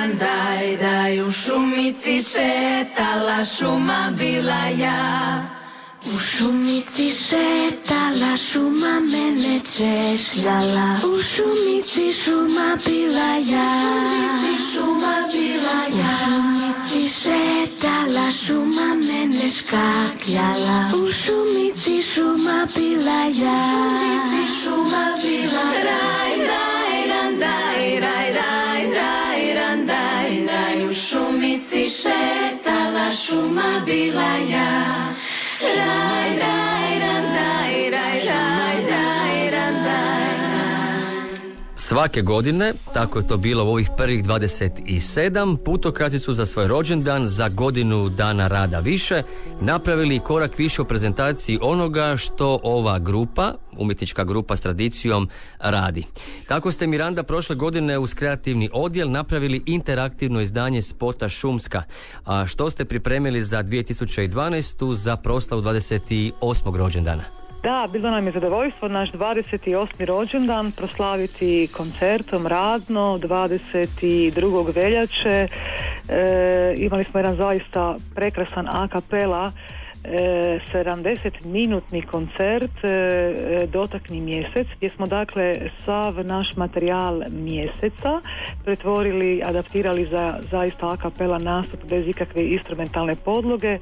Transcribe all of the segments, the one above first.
randaj, daj, u šumici šetala, šuma bila ja. U šumici šetala, šuma mene češljala. U šumici šuma bila ja. U šumici šuma bila ja. U šumici šetala, šuma mene škakljala. U šumici šuma bila ja. U šumici šuma bila ja. Raj, raj, randaj, raj, raj, raj, randaj, raj. U šumici šetala, šuma bila ja. Raj, raj, randaj, raj, raj, raj, randaj. Svake godine, tako je to bilo u ovih prvih 27, putokazi su za svoj rođendan, za godinu dana rada više, napravili korak više u prezentaciji onoga što ova grupa, umjetnička grupa s tradicijom, radi. Tako ste, Miranda, prošle godine uz kreativni odjel napravili interaktivno izdanje spota Šumska. A što ste pripremili za 2012. za proslavu 28. rođendana? Da, bilo nam je zadovoljstvo naš 28. rođendan proslaviti koncertom radno 22. veljače. Imali smo jedan zaista prekrasan a cappella 70-minutni koncert Dotakni mjesec, gdje smo dakle sav naš materijal mjeseca pretvorili, adaptirali za zaista a cappella nastup bez ikakve instrumentalne podloge.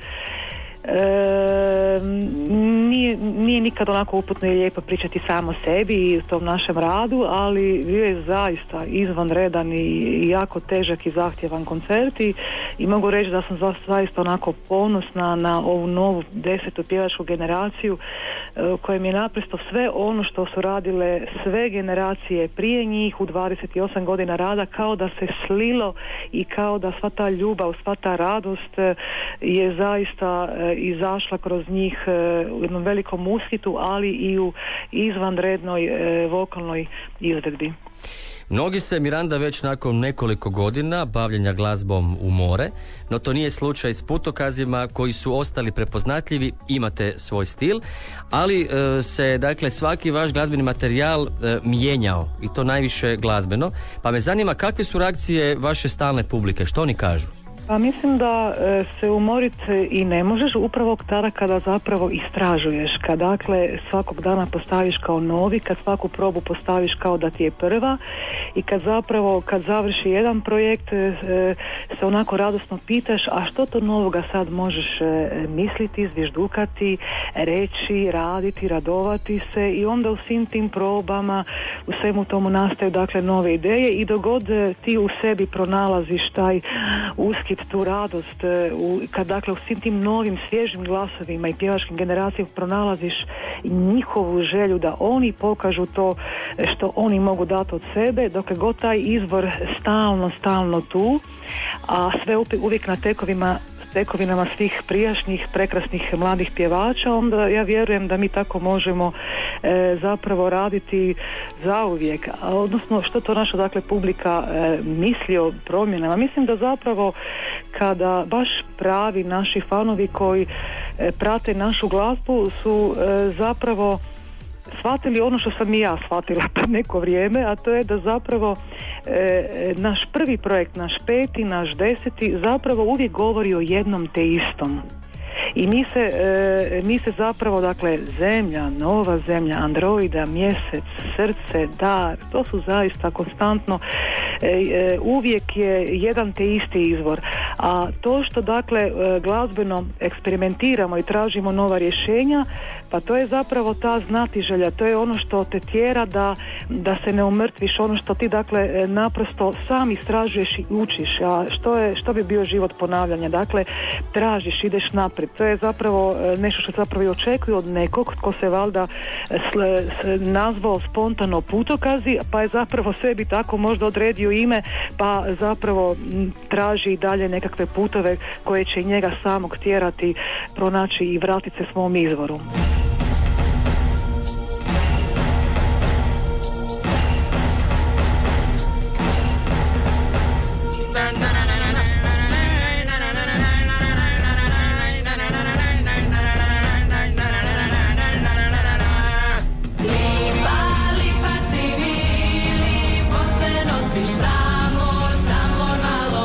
Nije nikad onako uputno i lijepo pričati samo o sebi i tom našem radu, ali bio je zaista izvanredan i jako težak i zahtjevan koncert i mogu reći da sam zaista onako ponosna na ovu novu 10. pjevačku generaciju kojem je naprosto sve ono što su radile sve generacije prije njih u 28 godina rada kao da se slilo i kao da sva ta ljubav, sva ta radost je zaista izašla kroz njih u jednom velikom ushitu, ali i u izvanrednoj vokalnoj izvedbi. Mnogi se, Miranda, već nakon nekoliko godina bavljenja glazbom umore, no to nije slučaj s putokazima koji su ostali prepoznatljivi, imate svoj stil, ali se, dakle, svaki vaš glazbeni materijal mijenjao i to najviše glazbeno, pa me zanima kakve su reakcije vaše stalne publike, što oni kažu? Pa mislim da se umoriti i ne možeš upravo tada kada zapravo istražuješ, kad dakle svakog dana postaviš kao novi, kad svaku probu postaviš kao da ti je prva i kad zapravo kad završi jedan projekt se onako radosno pitaš a što to novoga sad možeš misliti, zviždukati, reći, raditi, radovati se i onda u svim tim probama u svemu tomu nastaju dakle nove ideje i dok god ti u sebi pronalaziš taj uskit, tu radost, kad dakle u svim tim novim svježim glasovima i pjevačkim generacijama pronalaziš njihovu želju da oni pokažu to što oni mogu dati od sebe, dok je god taj izvor stalno tu, a sve uvijek na tekovinama svih prijašnjih prekrasnih mladih pjevača, onda ja vjerujem da mi tako možemo zapravo raditi zauvijek. Odnosno što to naša dakle publika misli o promjenama. Mislim da zapravo kada baš pravi naši fanovi koji prate našu glazbu su zapravo shvatili ono što sam i ja shvatila pred neko vrijeme, a to je da zapravo naš prvi projekt, naš 5., naš 10. zapravo uvijek govori o jednom te istom. I mi se zapravo, dakle, zemlja, nova zemlja, androida, mjesec, srce, dar, to su zaista konstantno, uvijek je jedan te isti izvor. A to što, dakle, glazbeno eksperimentiramo i tražimo nova rješenja, pa to je zapravo ta znatiželja, to je ono što te tjera da se ne umrtviš, ono što ti, dakle, naprosto sam istražuješ i učiš. A što bi bio život ponavljanja? Dakle, tražiš, ideš naprijed. To je zapravo nešto što zapravo i očekuju od nekog tko se valjda nazvao spontano putokazi, pa je zapravo sebi tako možda odredio ime, pa zapravo traži i dalje nekakve putove koje će njega samog tjerati, pronaći i vratiti se svom izvoru. Lipa si mi, lipo se nosiš, samo malo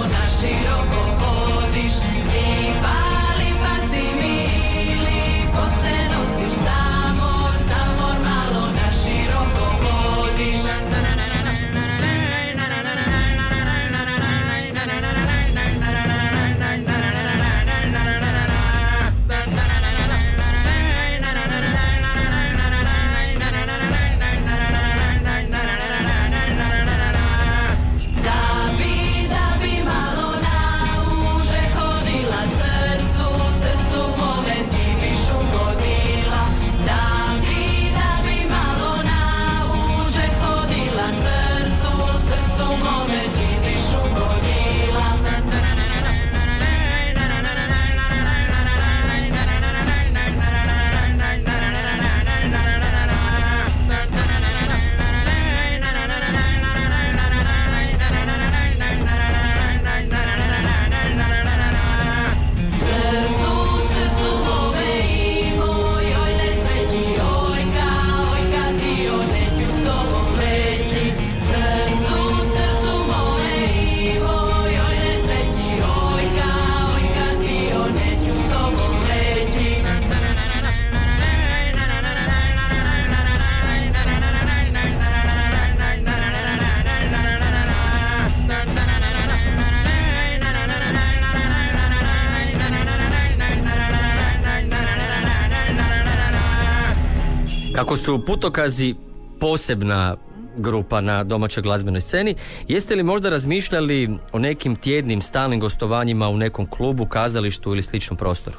Kako su Putokazi posebna grupa na domaćoj glazbenoj sceni, jeste li možda razmišljali o nekim tjednim stalnim gostovanjima u nekom klubu, kazalištu ili sličnom prostoru?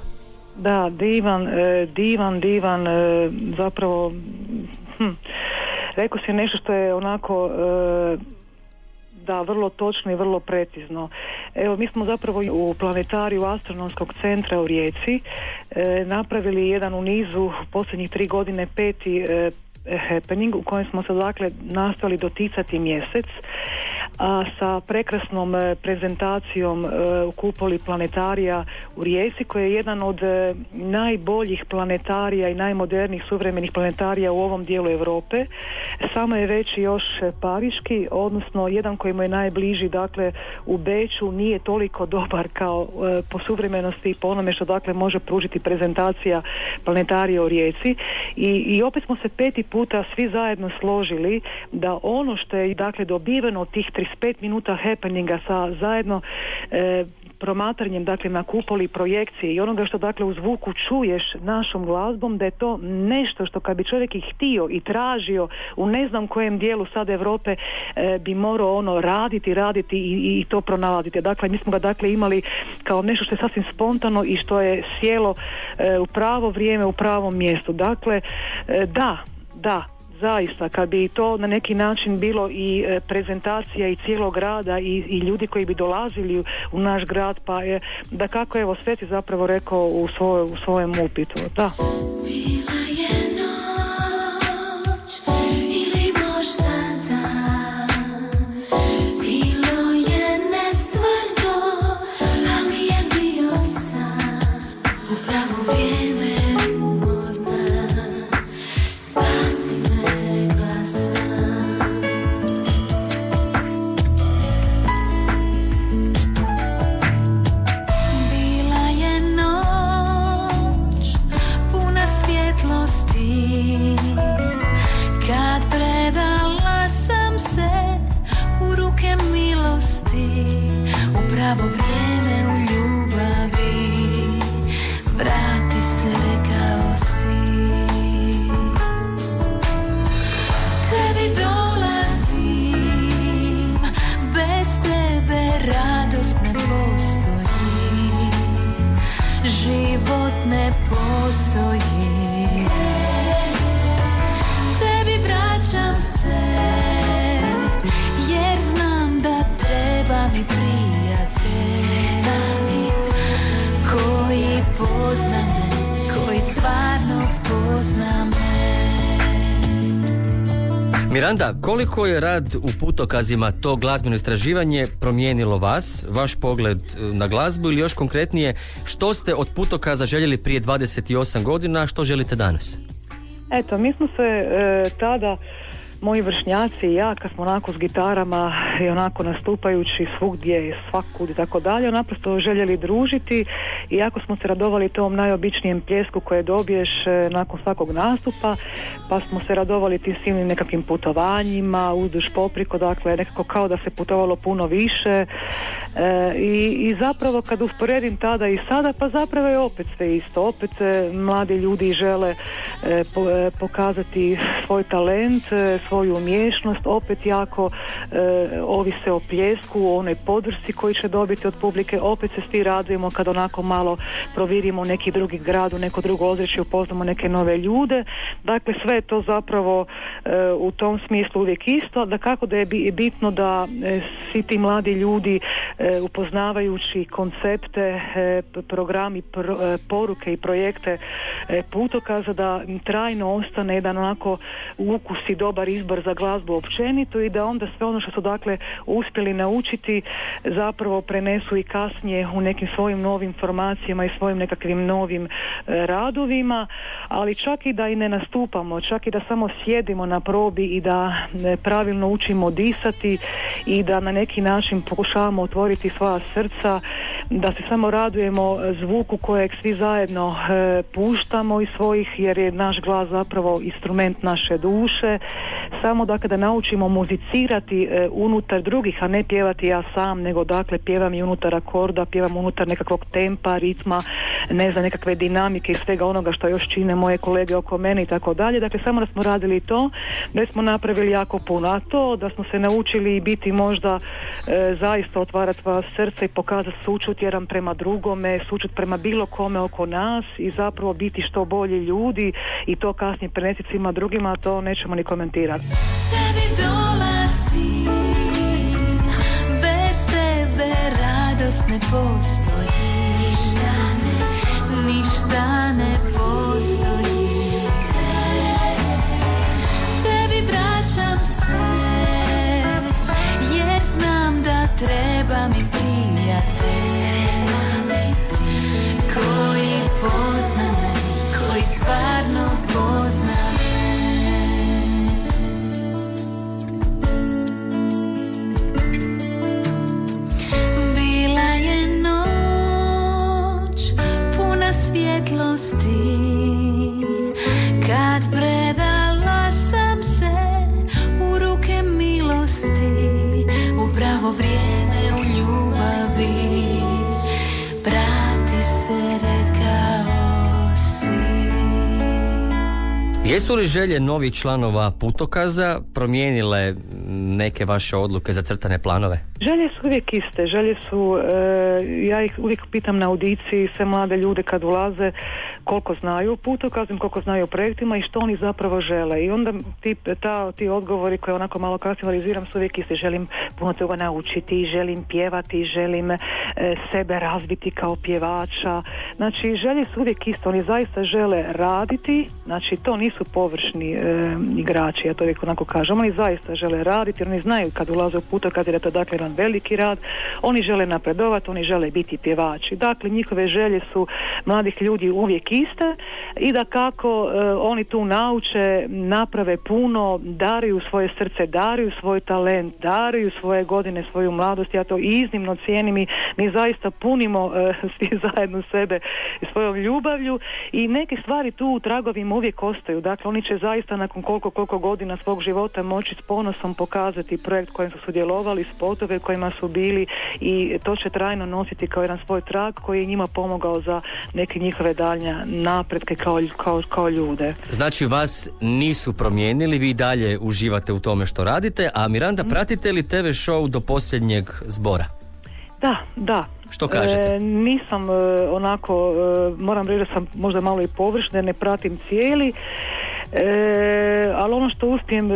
Da, divan, zapravo rekao si nešto što je onako da, vrlo točno i vrlo precizno. Evo, mi smo zapravo u planetariju Astronomskog centra u Rijeci napravili jedan u nizu posljednjih 3 godine 5. happening u kojem smo se dakle nastojali doticati mjesec, a sa prekrasnom prezentacijom u kupoli planetarija u Rijeci, koji je jedan od najboljih planetarija i najmodernijih suvremenih planetarija u ovom dijelu Europe. Samo je veći još pariški, odnosno jedan koji mu je najbliži, dakle u Beču, nije toliko dobar kao po suvremenosti i po onome što dakle može pružiti prezentacija planetarija u Rijeci. I opet smo se 5. puta svi zajedno složili da ono što je dakle dobiveno od tih 35 minuta happeninga sa zajedno promatranjem dakle na kupoli projekcije i onoga što dakle u zvuku čuješ našom glazbom, da je to nešto što kad bi čovjek i htio i tražio u ne znam kojem dijelu sad Europe bi morao ono raditi i to pronalaziti. Dakle, mi smo ga dakle imali kao nešto što je sasvim spontano i što je sjelo u pravo vrijeme, u pravom mjestu. Dakle, da, zaista, kad bi to na neki način bilo i prezentacija i cijelog grada i ljudi koji bi dolazili u naš grad, pa je, da kako evo Sveti zapravo rekao u svojem upitu. Da. Bila je noć ili možda dan, bilo je nestvarno, ali je bio san, u pravo vrijeme umorna, spasi me. Pravo vrijeme u ljubavi, vrati se rekao si. Tebi dolazim, bez tebe radost ne postoji, život ne postoji. Tebi vraćam se, jer znam da treba mi koji pozna me, koji stvarno pozna me. Miranda, koliko je rad u Putokazima, to glazbeno istraživanje, promijenilo vas, vaš pogled na glazbu, ili još konkretnije, što ste od Putokaza željeli prije 28 godina, a što želite danas? Eto, mi smo se tada, moji vršnjaci i ja, kad smo onako s gitarama i onako nastupajući svugdje, svakud i tako dalje, naprosto željeli družiti, i jako smo se radovali tom najobičnijem pljesku koje dobiješ nakon svakog nastupa, pa smo se radovali tim silnim nekakvim putovanjima uzduž popriko, dakle nekako kao da se putovalo puno više, i zapravo kad usporedim tada i sada, pa zapravo je opet sve isto. Opet mladi ljudi žele pokazati svoj talent, svoju umješnost, opet jako ovise o pljesku, o onoj podršci koju će dobiti od publike. Opet se svi radujemo kad onako malo provirimo neki drugi grad, u neko drugo ozračje, upoznamo neke nove ljude. Dakle, sve je to zapravo u tom smislu uvijek isto. Da kako da je bitno da svi ti mladi ljudi upoznavajući koncepte, programi, poruke i projekte Putokaza, da trajno ostane jedan onako ukus i dobar izbor za glazbu općenito, i da onda sve ono što su dakle uspjeli naučiti zapravo prenesu i kasnije u nekim svojim novim formacijama i svojim nekakvim novim radovima, ali čak i da i ne nastupamo, čak i da samo sjedimo na probi i da pravilno učimo disati i da na neki način pokušavamo otvoriti svoja srca, da se samo radujemo zvuku kojeg svi zajedno puštamo iz svojih, jer je naš glas zapravo instrument naše duše. Samo dakle da naučimo muzicirati unutar drugih, a ne pjevati ja sam, nego dakle pjevam i unutar akorda, pjevam unutar nekakvog tempa, ritma, ne znam, nekakve dinamike i svega onoga što još čine moje kolege oko mene i tako dalje. Dakle, samo da smo radili to, da smo napravili jako puno. A to da smo se naučili biti možda zaista otvarati srce i pokazati sućut jedan prema drugome, sućut prema bilo kome oko nas i zapravo biti što bolji ljudi i to kasnije prenesiti svima drugima, to nećemo ni komentirati. Tebi dolazim, bez tebe radost ne postoji, ništa ne postoji. Tebi vraćam se, jer znam da treba mi prijatelj, koji pozna me, koji stvarno pozna me. Bila je noć puna svjetlosti, kad predala sam se u ruke milosti, u pravo vrijeme u ljubavi, vrati se, rekao si. Jesu li želje novih članova Putokaza promijenile neke vaše odluke, zacrtane planove? Želje su uvijek iste, želje su, ja ih uvijek pitam na audiciji sve mlade ljude kad ulaze koliko znaju o Putokazima, koliko znaju o projektima i što oni zapravo žele. I onda ti odgovori koje onako malo kasnije analiziram su uvijek isti. Želim puno toga naučiti, želim pjevati, želim sebe razviti kao pjevača. Znači, želje su uvijek iste, oni zaista žele raditi, znači to nisu površni igrači, ja to uvijek onako kažem, oni zaista žele raditi, oni znaju kad ulaze u Putokaz jer je to dakle jedan veliki rad, oni žele napredovati, oni žele biti pjevači. Dakle, njihove želje su mladih ljudi uvijek iste i da kako oni tu nauče, naprave puno, daruju svoje srce, daruju svoj talent, daruju svoje godine, svoju mladost, ja to iznimno cijenim i mi zaista punimo svi zajedno sebe svojom ljubavlju i neke stvari tu u tragovima uvijek ostaju. Dakle, oni će zaista nakon koliko godina svog života moći s ponosom pokazati projekt kojem su sudjelovali, spotove kojima su bili i to će trajno nositi kao jedan svoj trag koji je njima pomogao za neke njihove daljnje napretke kao ljude. Znači, vas nisu promijenili, vi dalje uživate u tome što radite, a Miranda, pratite li TV show do posljednjeg zbora? Da. Što kažete? Nisam onako, moram reći da sam možda malo i površna, ne pratim cijeli, ali ono što uspijem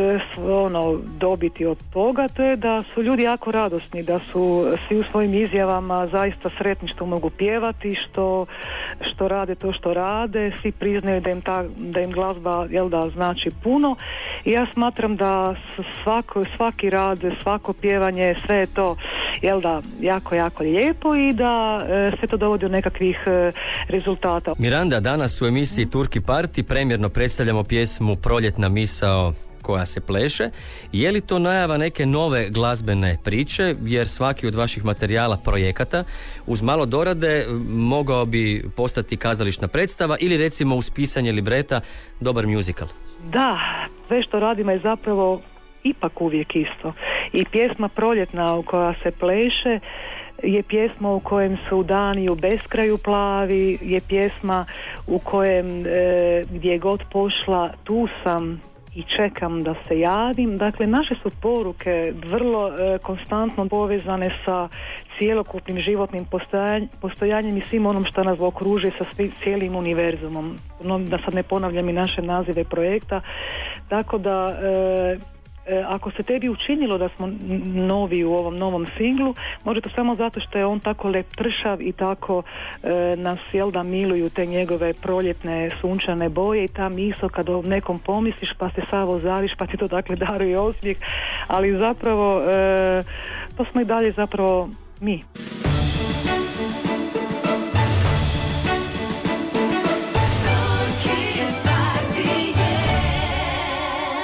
dobiti od toga, to je da su ljudi jako radosni, da su svi u svojim izjavama zaista sretni što mogu pjevati, što rade to što rade, svi priznaju da im glazba znači puno i ja smatram da svaki rad, svako pjevanje, sve je to jako lijepo i da sve to dovodi do nekakvih rezultata. Miranda, danas u emisiji Turki Party premjerno predstavljamo pjesmu Proljetna misao koja se pleše. Je li to najava neke nove glazbene priče, jer svaki od vaših materijala, projekata, uz malo dorade mogao bi postati kazališna predstava ili recimo uz pisanje libreta dobar musical? Da, sve što radimo je zapravo ipak uvijek isto. I pjesma Proljetna koja se pleše je pjesma u kojem su dani u beskraju plavi, je pjesma u kojem gdje god pošla tu sam i čekam da se javim. Dakle, naše su poruke vrlo konstantno povezane sa cijelokupnim životnim postojanjem i svim onom što nas okružuje sa cijelim univerzumom. Da sad ne ponavljam i naše nazive projekta. Tako da ako se tebi učinilo da smo novi u ovom novom singlu, može to samo zato što je on tako leptršav i tako nas miluju te njegove proljetne sunčane boje i ta misao kad o nekom pomisliš pa se sav ozaviš pa ti to dakle daruje osmijeh, ali zapravo to smo i dalje zapravo mi.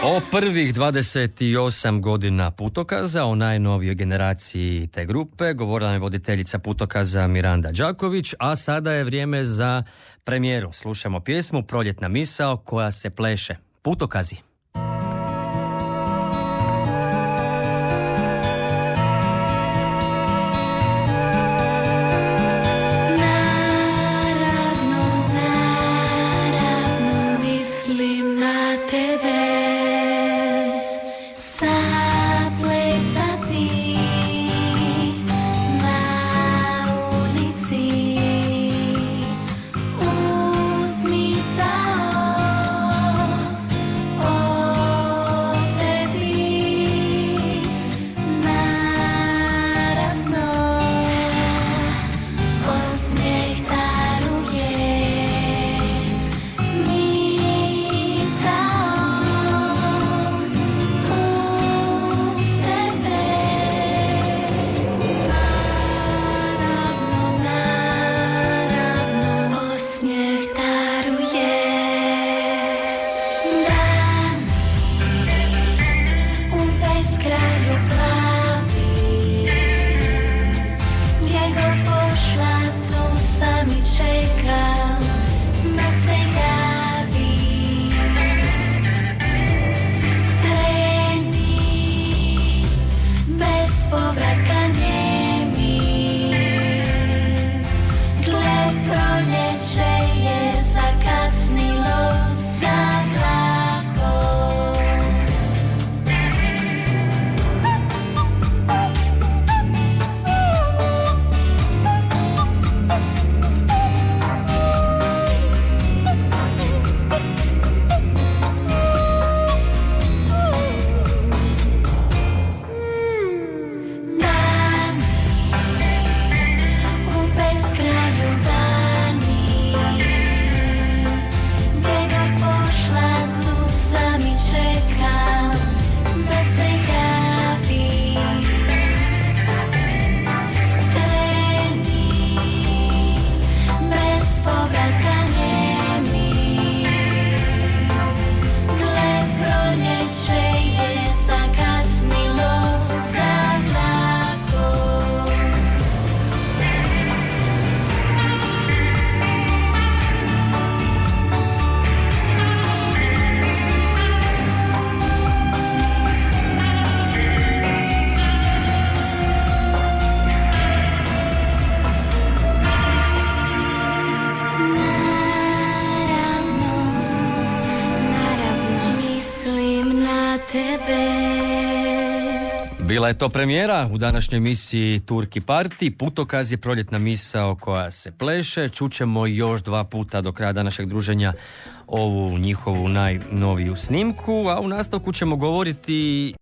O prvih 28 godina Putokaza, o najnovijoj generaciji te grupe, govorila je voditeljica Putokaza Miranda Đaković, a sada je vrijeme za premijeru. Slušamo pjesmu Proljetna misao koja se pleše. Putokazi. Narav Bila je to premijera u današnjoj emisiji Turki Party. Putokaz je proljetna misao koja se pleše. Čućemo još 2 puta do kraja današnjeg druženja ovu njihovu najnoviju snimku, a u nastavku ćemo govoriti